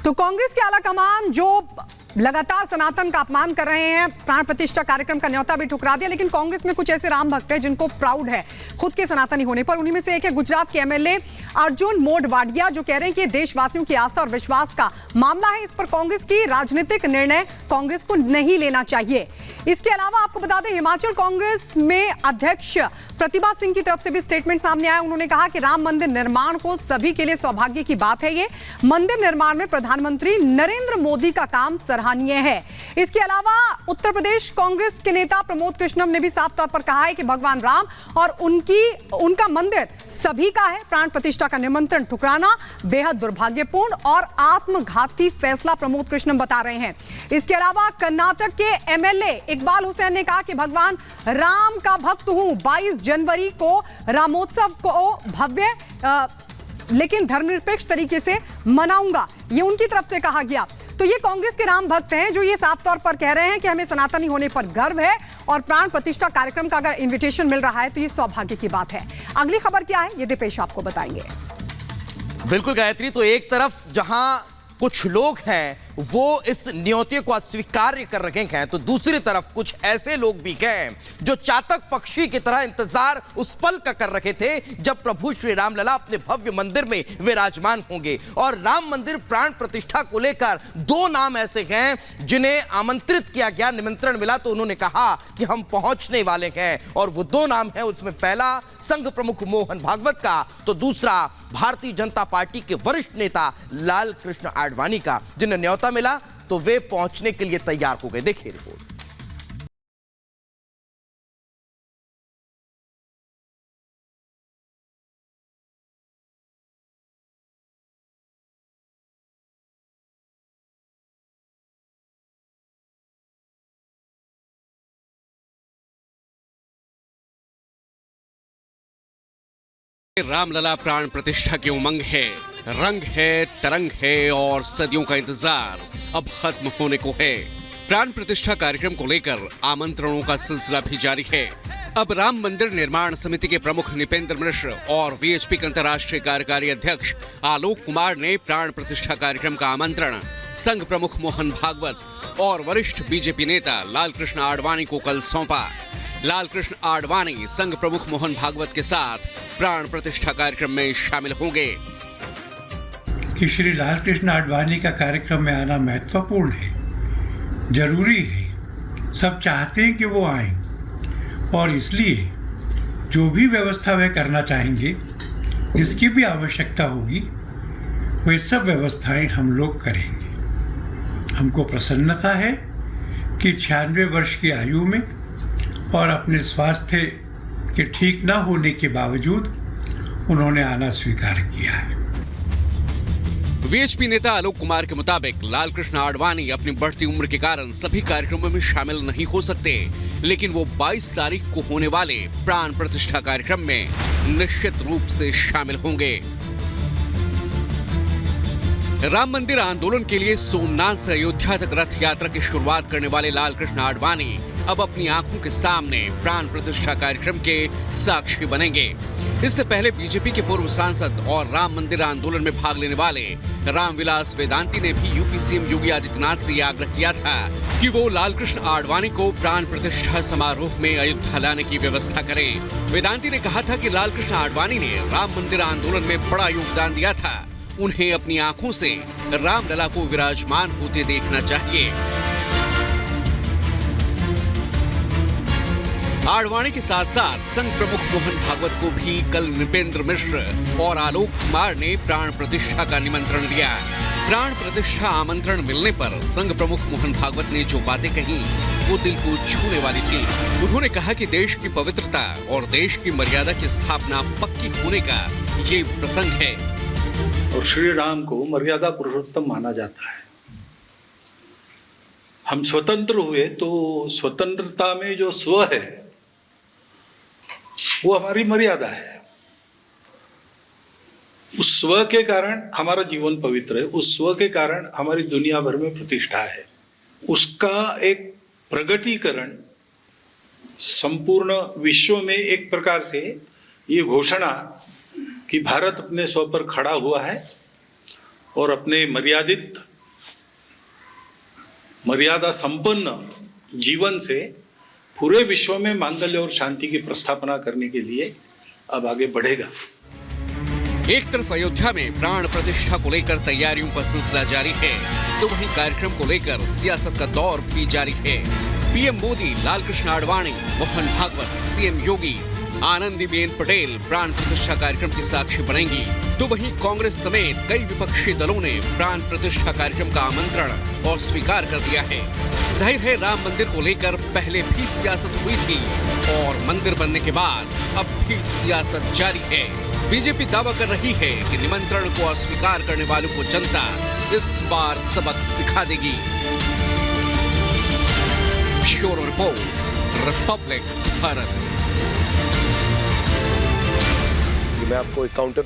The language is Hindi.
तो कांग्रेस के आला कमान जो लगातार सनातन का अपमान कर रहे हैं, प्राण प्रतिष्ठा कार्यक्रम का न्योता भी ठुकरा दिया, लेकिन कांग्रेस में कुछ ऐसे राम भक्त हैं जिनको प्राउड है खुद के सनातनी होने पर। उन्हीं में से एक है गुजरात के एमएलए अर्जुन मोढवाडिया, जो कह रहे हैं कि देशवासियों की आस्था और विश्वास का मामला है, इस पर कांग्रेस की राजनीतिक निर्णय कांग्रेस को नहीं लेना चाहिए। इसके अलावा आपको बता दें, हिमाचल कांग्रेस में अध्यक्ष प्रतिभा सिंह की तरफ से भी स्टेटमेंट सामने आया। उन्होंने कहा कि राम मंदिर निर्माण को सभी के लिए सौभाग्य की बात है। ये मंदिर निर्माण में प्रधानमंत्री नरेंद्र मोदी का काम सराहनीय है। इसके अलावा उत्तर प्रदेश कांग्रेस के नेता प्रमोद कृष्णम ने भी साफ तौर पर कहा है कि भगवान राम और उनका मंदिर सभी का है। प्राण प्रतिष्ठा का निमंत्रण ठुकराना बेहद दुर्भाग्यपूर्ण और आत्मघाती फैसला प्रमोद कृष्णम बता रहे हैं। इसके अलावा कर्नाटक के एमएलए इकबाल हुसैन ने कहा कि भगवान राम का भक्त हूं, 22 जनवरी को रामोत्सव को भव्य लेकिन धर्मनिरपेक्ष तरीके से मनाऊंगा, ये उनकी तरफ से कहा गया। तो ये कांग्रेस के राम भक्त हैं जो ये साफ तौर पर कह रहे हैं कि हमें सनातनी होने पर गर्व है और प्राण प्रतिष्ठा कार्यक्रम का अगर इनविटेशन मिल रहा है तो ये सौभाग्य की बात है। अगली खबर क्या है ये दीपेश आपको बताएंगे। बिल्कुल गायत्री, तो एक तरफ जहां कुछ लोग हैं वो इस न्योते को अस्वीकार कर रहे हैं, तो दूसरी तरफ कुछ ऐसे लोग भी हैं जो चातक पक्षी की तरह इंतजार उस पल का कर रहे थे जब प्रभु श्री राम लला अपने भव्य मंदिर में विराजमान होंगे। और राम मंदिर प्राण प्रतिष्ठा को लेकर दो नाम ऐसे हैं जिन्हें आमंत्रित किया गया, निमंत्रण मिला तो उन्होंने कहा कि हम पहुंचने वाले हैं। और वो दो नाम हैं, उसमें पहला संघ प्रमुख मोहन भागवत का, तो दूसरा भारतीय जनता पार्टी के वरिष्ठ नेता लाल कृष्ण आडवाणी का, जिन्हें न्योता मिला तो वे पहुंचने के लिए तैयार हो गए। देखिए रिपोर्ट। रामलला प्राण प्रतिष्ठा की उमंग है, रंग है, तरंग है और सदियों का इंतजार अब खत्म होने को है। प्राण प्रतिष्ठा कार्यक्रम को लेकर आमंत्रणों का सिलसिला भी जारी है। अब राम मंदिर निर्माण समिति के प्रमुख निपेंद्र मिश्र और वीएचपी के अंतर्राष्ट्रीय कार्यकारी अध्यक्ष आलोक कुमार ने प्राण प्रतिष्ठा कार्यक्रम का आमंत्रण संघ प्रमुख मोहन भागवत और वरिष्ठ बीजेपी नेता लाल कृष्ण आडवाणी को कल सौंपा। लाल कृष्ण आडवाणी संघ प्रमुख मोहन भागवत के साथ प्राण प्रतिष्ठा कार्यक्रम में शामिल होंगे। कि श्री लाल कृष्ण आडवाणी का कार्यक्रम में आना महत्वपूर्ण है, जरूरी है, सब चाहते हैं कि वो आए और इसलिए जो भी व्यवस्था वे करना चाहेंगे, जिसकी भी आवश्यकता होगी, वे सब व्यवस्थाएं हम लोग करेंगे। हमको प्रसन्नता है कि 96 वर्ष की आयु में और अपने स्वास्थ्य के ठीक न होने के बावजूद उन्होंने आना स्वीकार किया है। वीएचपी नेता आलोक कुमार के मुताबिक लाल कृष्ण आडवाणी अपनी बढ़ती उम्र के कारण सभी कार्यक्रमों में शामिल नहीं हो सकते, लेकिन वो 22 तारीख को होने वाले प्राण प्रतिष्ठा कार्यक्रम में निश्चित रूप से शामिल होंगे। राम मंदिर आंदोलन के लिए सोमनाथ से अयोध्या तक रथ यात्रा की शुरुआत करने वाले लाल कृष्ण आडवाणी अब अपनी आंखों के सामने प्राण प्रतिष्ठा कार्यक्रम के साक्षी बनेंगे। इससे पहले बीजेपी के पूर्व सांसद और राम मंदिर आंदोलन में भाग लेने वाले रामविलास वेदांती ने भी यूपी सीएम योगी आदित्यनाथ से आग्रह किया था कि वो लाल कृष्ण आडवाणी को प्राण प्रतिष्ठा समारोह में अयोध्या लाने की व्यवस्था करें। वेदांती ने कहा था कि लाल कृष्ण आडवाणी ने राम मंदिर आंदोलन में बड़ा योगदान दिया था, उन्हें अपनी आंखों से रामलला को विराजमान होते देखना चाहिए। आडवाणी के साथ साथ संघ प्रमुख मोहन भागवत को भी कल नृपेंद्र मिश्र और आलोक कुमार ने प्राण प्रतिष्ठा का निमंत्रण दिया। प्राण प्रतिष्ठा आमंत्रण मिलने पर संघ प्रमुख मोहन भागवत ने जो बातें कही वो दिल को छूने वाली थी। उन्होंने कहा कि देश की पवित्रता और देश की मर्यादा की स्थापना पक्की होने का ये प्रसंग है और श्री राम को मर्यादा पुरुषोत्तम माना जाता है। हम स्वतंत्र हुए तो स्वतंत्रता में जो स्व है वो हमारी मर्यादा है। उस स्व के कारण हमारा जीवन पवित्र है, उस स्व के कारण हमारी दुनिया भर में प्रतिष्ठा है। उसका एक प्रगटीकरण संपूर्ण विश्व में एक प्रकार से ये घोषणा कि भारत अपने स्व पर खड़ा हुआ है और अपने मर्यादित मर्यादा संपन्न जीवन से पूरे विश्व में मांगल्य और शांति की प्रस्थापना करने के लिए अब आगे बढ़ेगा। एक तरफ अयोध्या में प्राण प्रतिष्ठा को लेकर तैयारियों का सिलसिला जारी है, तो वहीं कार्यक्रम को लेकर सियासत का दौर भी जारी है। पीएम मोदी, लालकृष्ण आडवाणी, मोहन भागवत, सीएम योगी, आनंदीबेन पटेल प्राण प्रतिष्ठा कार्यक्रम की साक्षी बनेंगी, तो वहीं कांग्रेस समेत कई विपक्षी दलों ने प्राण प्रतिष्ठा कार्यक्रम का आमंत्रण और स्वीकार कर दिया है। जाहिर है, राम मंदिर को लेकर पहले भी सियासत हुई थी और मंदिर बनने के बाद अब भी सियासत जारी है। बीजेपी दावा कर रही है कि निमंत्रण को अस्वीकार करने वालों को जनता इस बार सबक सिखा देगी। Bureau report, Republic Bharat. मैं आपको एक काउंटर